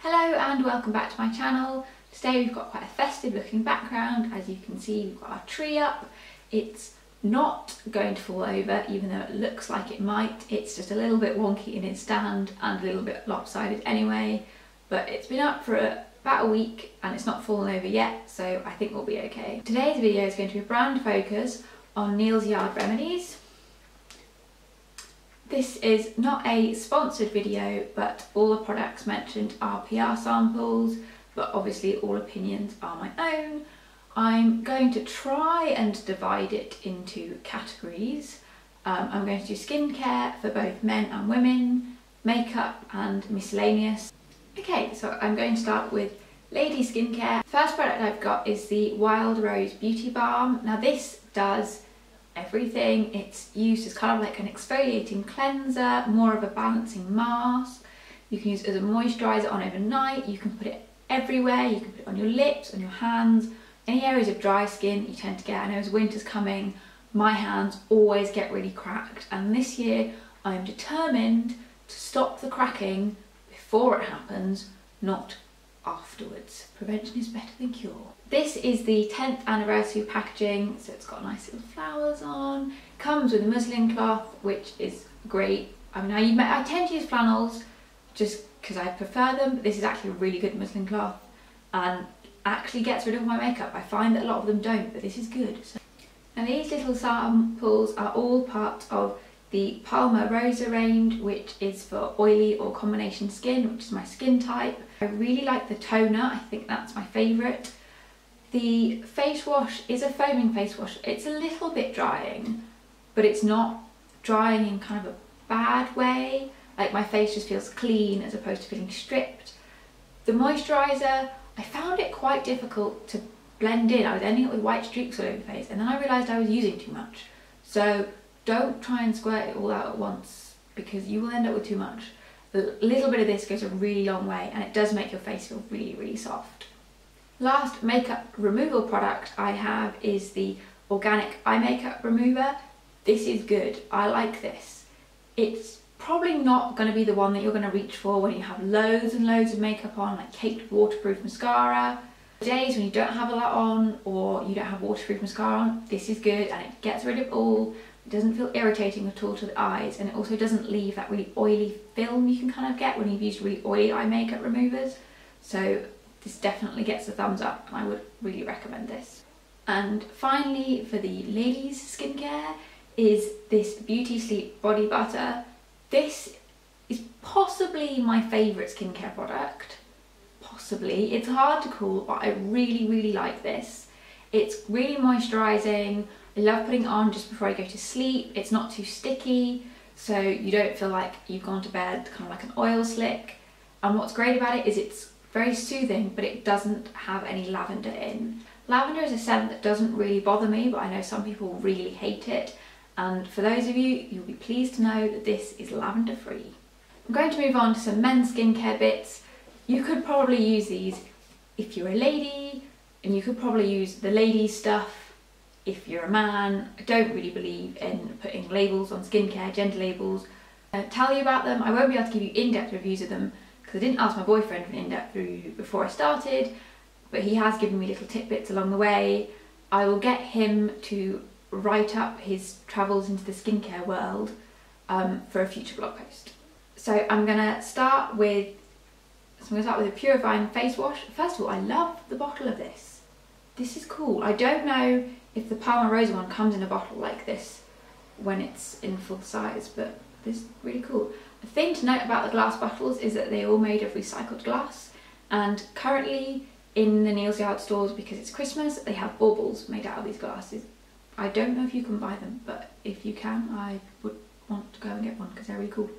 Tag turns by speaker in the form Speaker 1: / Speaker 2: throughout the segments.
Speaker 1: Hello and welcome back to my channel. Today we've got quite a festive looking background. As you can see, we've got our tree up. It's not going to fall over even though it looks like it might. It's just a little bit wonky in its stand and a little bit lopsided anyway, but it's been up for about a week and it's not fallen over yet, so I think we'll be okay. Today's video is going to be a brand focus on Neal's Yard Remedies. This is not a sponsored video, but all the products mentioned are PR samples, but obviously all opinions are my own. I'm going to try and divide it into categories. I'm going to do skincare for both men and women, makeup and miscellaneous. Okay, so I'm going to start with lady skincare. First product I've got is the Wild Rose Beauty Balm. Now this does everything. It's used as kind of like an exfoliating cleanser, more of a balancing mask. You can use it as a moisturiser on overnight. You can put it everywhere. You can put it on your lips, on your hands, any areas of dry skin you tend to get. I know as winter's coming, my hands always get really cracked, and this year I'm determined to stop the cracking before it happens, not afterwards. Prevention is better than cure. This is the 10th anniversary packaging, so it's got nice little flowers on. Comes with a muslin cloth, which is great. I mean, I tend to use flannels just because I prefer them, but this is actually a really good muslin cloth and actually gets rid of my makeup. I find that a lot of them don't, but this is good. So. And these little samples are all part of the Palmer Rosa range, which is for oily or combination skin, which is my skin type. I really like the toner. I think that's my favourite. The face wash is a foaming face wash. It's a little bit drying, but it's not drying in kind of a bad way. Like my face just feels clean as opposed to feeling stripped. The moisturiser, I found it quite difficult to blend in. I was ending up with white streaks all over the face, and then I realised I was using too much. So don't try and squirt it all out at once because you will end up with too much. A little bit of this goes a really long way, and it does make your face feel really, really soft. Last makeup removal product I have is the Organic Eye Makeup Remover. This is good. I like this. It's probably not going to be the one that you're going to reach for when you have loads and loads of makeup on, like caked waterproof mascara. Days when you don't have a lot on or you don't have waterproof mascara on, this is good and it gets rid of all. It doesn't feel irritating at all to the eyes, and it also doesn't leave that really oily film you can kind of get when you've used really oily eye makeup removers. So this definitely gets a thumbs up and I would really recommend this. And finally, for the ladies skincare, is this Beauty Sleep Body Butter. This is possibly my favourite skincare product. Possibly. It's hard to call, but I really, really like this. It's really moisturising. I love putting it on just before I go to sleep. It's not too sticky, so you don't feel like you've gone to bed kind of like an oil slick. And what's great about it is it's very soothing, but it doesn't have any lavender in. Lavender is a scent that doesn't really bother me, but I know some people really hate it. And for those of you, you'll be pleased to know that this is lavender free. I'm going to move on to some men's skincare bits. You could probably use these if you're a lady, and you could probably use the ladies stuff if you're a man. I don't really believe in putting labels on skincare, gender labels. I'll tell you about them. I won't be able to give you in-depth reviews of them because I didn't ask my boyfriend for an in-depth review before I started, but he has given me little tidbits along the way. I will get him to write up his travels into the skincare world for a future blog post. So I'm going to start with a purifying face wash. First of all, I love the bottle of this. This is cool. I don't know if the Palmer Rosa one comes in a bottle like this when it's in full size, but this is really cool. The thing to note about the glass bottles is that they're all made of recycled glass, and currently in the Neal's Yard stores, because it's Christmas, they have baubles made out of these glasses. I don't know if you can buy them, but if you can, I would want to go and get one because they're really cool.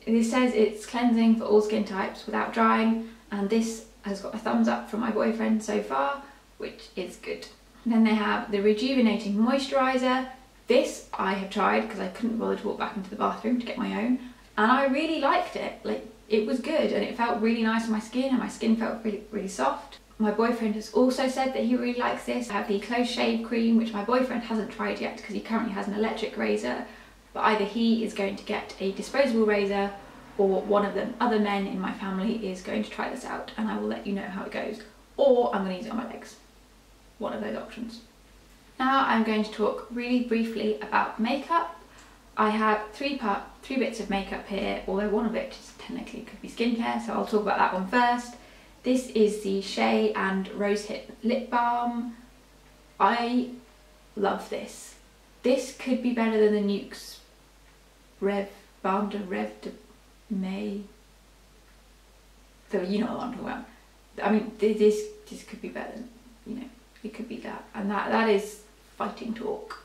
Speaker 1: This says it's cleansing for all skin types without drying, and this has got a thumbs up from my boyfriend so far, which is good. And then they have the Rejuvenating Moisturiser. This I have tried because I couldn't bother to walk back into the bathroom to get my own, and I really liked it. Like, it was good and it felt really nice on my skin, and my skin felt really, really soft. My boyfriend has also said that he really likes this. I have the Close Shave Cream, which my boyfriend hasn't tried yet because he currently has an electric razor, but either he is going to get a disposable razor or one of the other men in my family is going to try this out, and I will let you know how it goes. Or I'm going to use it on my legs. One of those options. Now I'm going to talk really briefly about makeup. I have three bits of makeup here, although one of it technically could be skincare, so I'll talk about that one first. This is the Shea and Rosehip Lip Balm. I love this. This could be better than the Nuke's Balm de May. So you know what I'm talking about. I mean, this could be better than, you know, it could be that. And that is fighting talk.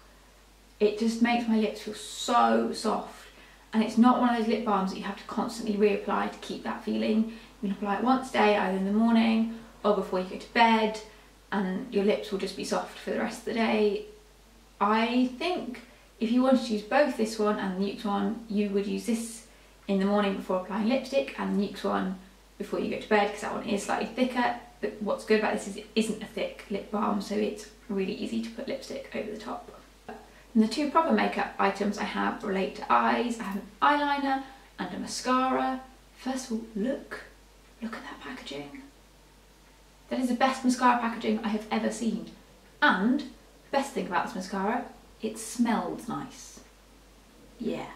Speaker 1: It just makes my lips feel so soft. And it's not one of those lip balms that you have to constantly reapply to keep that feeling. You can apply it once a day, either in the morning or before you go to bed, and your lips will just be soft for the rest of the day. I think if you wanted to use both this one and the Nuke's one, you would use this in the morning before applying lipstick, and the Nuke's one before you go to bed, because that one is slightly thicker. But what's good about this is it isn't a thick lip balm, so it's really easy to put lipstick over the top. And the two proper makeup items I have relate to eyes. I have an eyeliner and a mascara. First of all, look at that packaging. That is the best mascara packaging I have ever seen. And the best thing about this mascara, it smells nice. Yeah,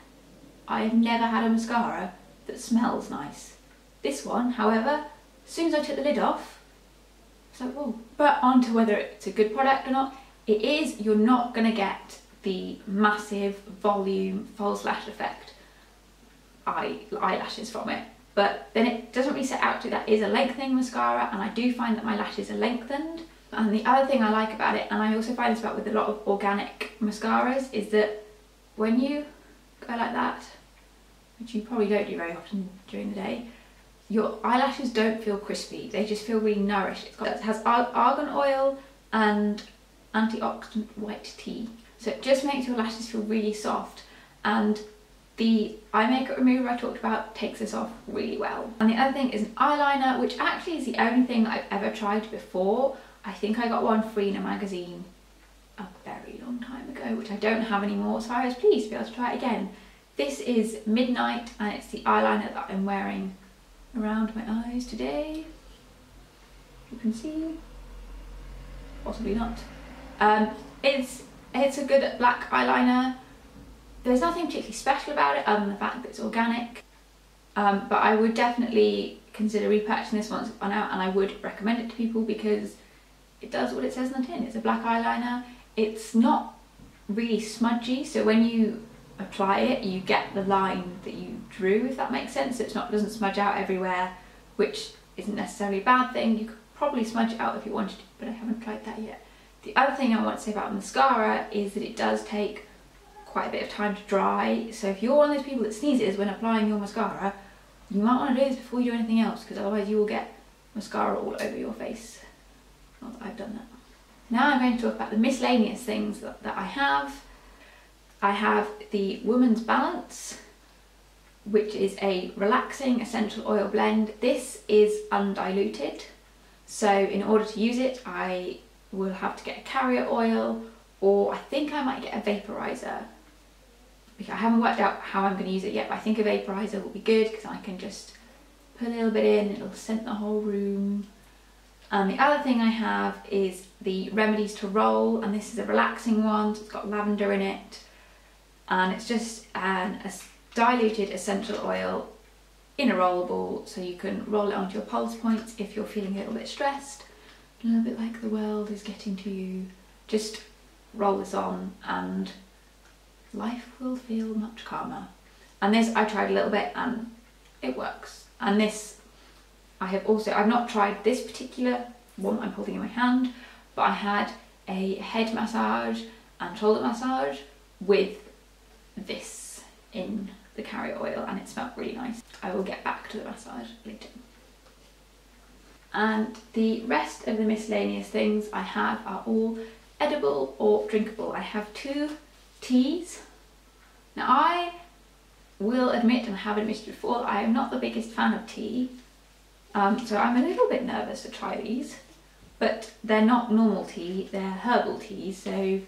Speaker 1: I have never had a mascara that smells nice. This one, however, as soon as I took the lid off, it's like, whoa. But on to whether it's a good product or not. It is, you're not going to get the massive volume false lash effect eyelashes from it. But then it doesn't really set out to that is a lengthening mascara, and I do find that my lashes are lengthened. And the other thing I like about it, and I also find this about with a lot of organic mascaras, is that when you go like that, which you probably don't do very often during the day, your eyelashes don't feel crispy, they just feel really nourished. It has argan oil and antioxidant white tea, so it just makes your lashes feel really soft, and the eye makeup remover I talked about takes this off really well. And the other thing is an eyeliner, which actually is the only thing I've ever tried before. I think I got one free in a magazine a very long time ago, which I don't have anymore, so I was pleased to be able to try it again. This is Midnight, and it's the eyeliner that I'm wearing around my eyes today. You can see, possibly not. It's a good black eyeliner. There's nothing particularly special about it other than the fact that it's organic, but I would definitely consider repurchasing this once it's gone out, and I would recommend it to people because it does what it says on the tin. It's a black eyeliner. It's not really smudgy, so when you apply it you get the line that you drew, if that makes sense. So it doesn't smudge out everywhere, which isn't necessarily a bad thing. You could probably smudge it out if you wanted to, but I haven't tried that yet. The other thing I want to say about mascara is that it does take quite a bit of time to dry, so if you're one of those people that sneezes when applying your mascara, you might want to do this before you do anything else, because otherwise you will get mascara all over your face. Not that I've done that. Now I'm going to talk about the miscellaneous things that I have. I have the Woman's Balance, which is a relaxing essential oil blend. This is undiluted, so in order to use it I will have to get a carrier oil, or I think I might get a vaporizer. I haven't worked out how I'm going to use it yet, but I think a vaporizer will be good because I can just put a little bit in, it'll scent the whole room. And the other thing I have is the Remedies to Roll, and this is a relaxing one, so it's got lavender in it, and it's just a diluted essential oil in a rollable, so you can roll it onto your pulse points if you're feeling a little bit stressed, a little bit like the world is getting to you. Just roll this on and life will feel much calmer. And this I tried a little bit and it works. And this I've not tried this particular one I'm holding in my hand, but I had a head massage and shoulder massage with this in the carrier oil, and it smelled really nice. I will get back to the massage later. And the rest of the miscellaneous things I have are all edible or drinkable. I have 2 teas. Now I will admit, and I have admitted before, I am not the biggest fan of tea, so I'm a little bit nervous to try these, but they're not normal tea, they're herbal teas, so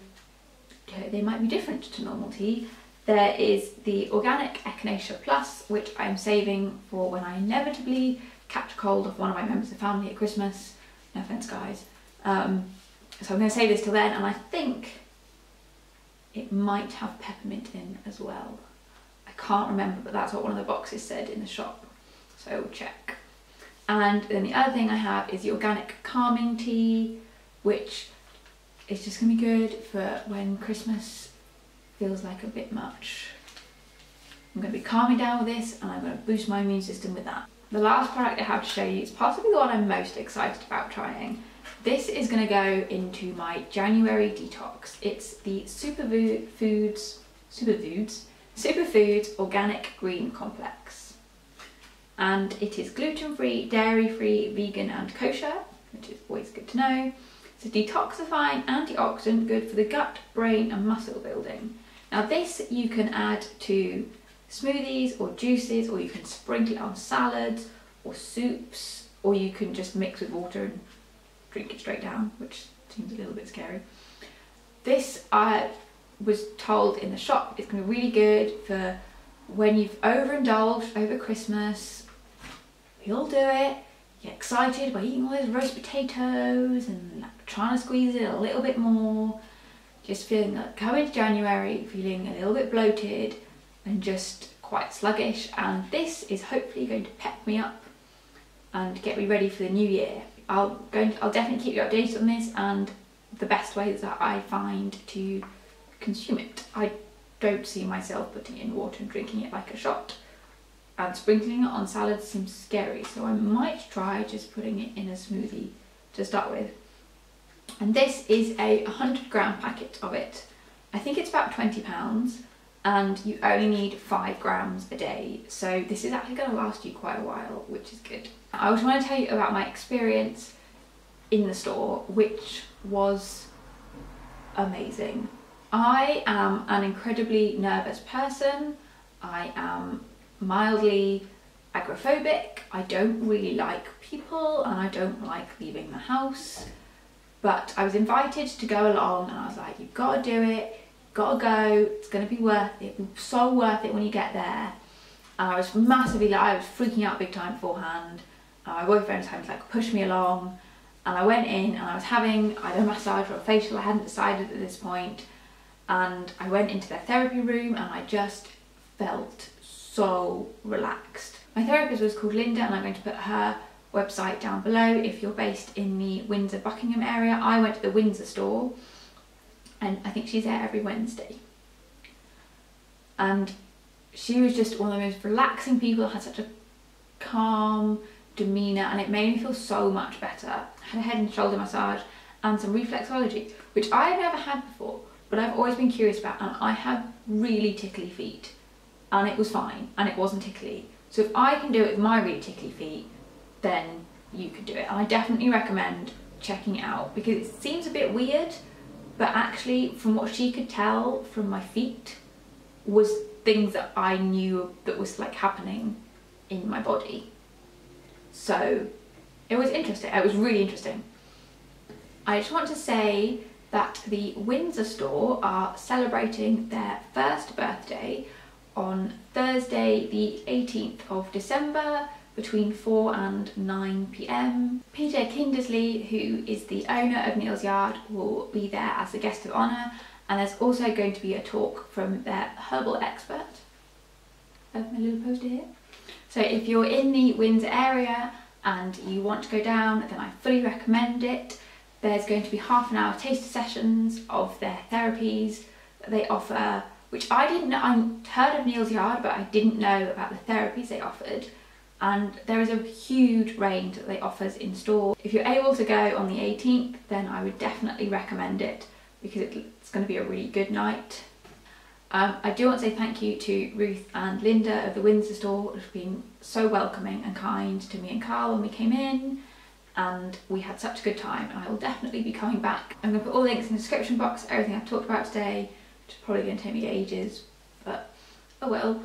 Speaker 1: they might be different to normal tea. There is the Organic Echinacea Plus, which I'm saving for when I inevitably catch a cold of one of my members of family at Christmas. No offence, guys. So I'm going to save this till then, and I think it might have peppermint in as well. I can't remember, but that's what one of the boxes said in the shop, so we'll check. And then the other thing I have is the Organic Calming Tea, which is just going to be good for when Christmas feels like a bit much. I'm going to be calming down with this, and I'm going to boost my immune system with that. The last product I have to show you is possibly the one I'm most excited about trying. This is going to go into my January detox. It's the Superfoods Organic Green Complex. And it is gluten-free, dairy-free, vegan and kosher, which is always good to know. It's a detoxifying antioxidant good for the gut, brain and muscle building. Now this you can add to smoothies or juices, or you can sprinkle it on salads or soups, or you can just mix with water and drink it straight down, which seems a little bit scary. This, I was told in the shop, is going to be really good for when you've overindulged over Christmas. We all do it. You're excited by eating all those roast potatoes and trying to squeeze it a little bit more. Just feeling like coming to January, feeling a little bit bloated and just quite sluggish, and this is hopefully going to pep me up and get me ready for the new year. I'll definitely keep you updated on this and the best ways that I find to consume it. I don't see myself putting it in water and drinking it like a shot, and sprinkling it on salads seems scary, so I might try just putting it in a smoothie to start with. And this is a 100-gram packet of it. I think it's about £20, and you only need 5 grams a day, so this is actually going to last you quite a while, which is good. I also want to tell you about my experience in the store, which was amazing. I am an incredibly nervous person. I am mildly agoraphobic. I don't really like people and I don't like leaving the house, but I was invited to go along and I was like, you've got to do it, gotta go, it's going to be worth it, so worth it when you get there. And I was I was freaking out big time beforehand. My boyfriend was having to like push me along, and I went in and I was having either a massage or a facial, I hadn't decided at this point, and I went into their therapy room and I just felt so relaxed. My therapist was called Linda, and I'm going to put her website down below if you're based in the Windsor Buckingham area. I went to the Windsor store and I think she's there every Wednesday, and she was just one of the most relaxing people, had such a calm demeanour, and it made me feel so much better. I had a head and shoulder massage and some reflexology, which I've never had before, but I've always been curious about, and I have really tickly feet, and it was fine and it wasn't tickly. So if I can do it with my really tickly feet, then you could do it. And I definitely recommend checking it out, because it seems a bit weird, but actually from what she could tell from my feet was things that I knew that was like happening in my body. So it was interesting, it was really interesting. I just want to say that the Windsor store are celebrating their first birthday on Thursday the 18th of December between 4 and 9 PM. Peter Kindersley, who is the owner of Neal's Yard, will be there as a guest of honour, and there's also going to be a talk from their herbal expert. My little poster here. So if you're in the Windsor area and you want to go down, then I fully recommend it. There's going to be half-an-hour taster sessions of their therapies that they offer, which I didn't know. I heard of Neal's Yard, but I didn't know about the therapies they offered. And there is a huge range that they offers in store. If you're able to go on the 18th, then I would definitely recommend it, because it's going to be a really good night. I do want to say thank you to Ruth and Linda of the Windsor store, who've been so welcoming and kind to me and Carl when we came in, and we had such a good time, and I will definitely be coming back. I'm going to put all the links in the description box, everything I've talked about today, which is probably going to take me ages, but oh well.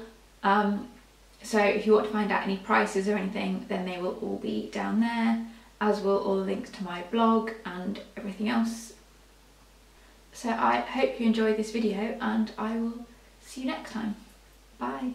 Speaker 1: So if you want to find out any prices or anything, then they will all be down there, as will all the links to my blog and everything else. So I hope you enjoyed this video, and I will See you next time. Bye.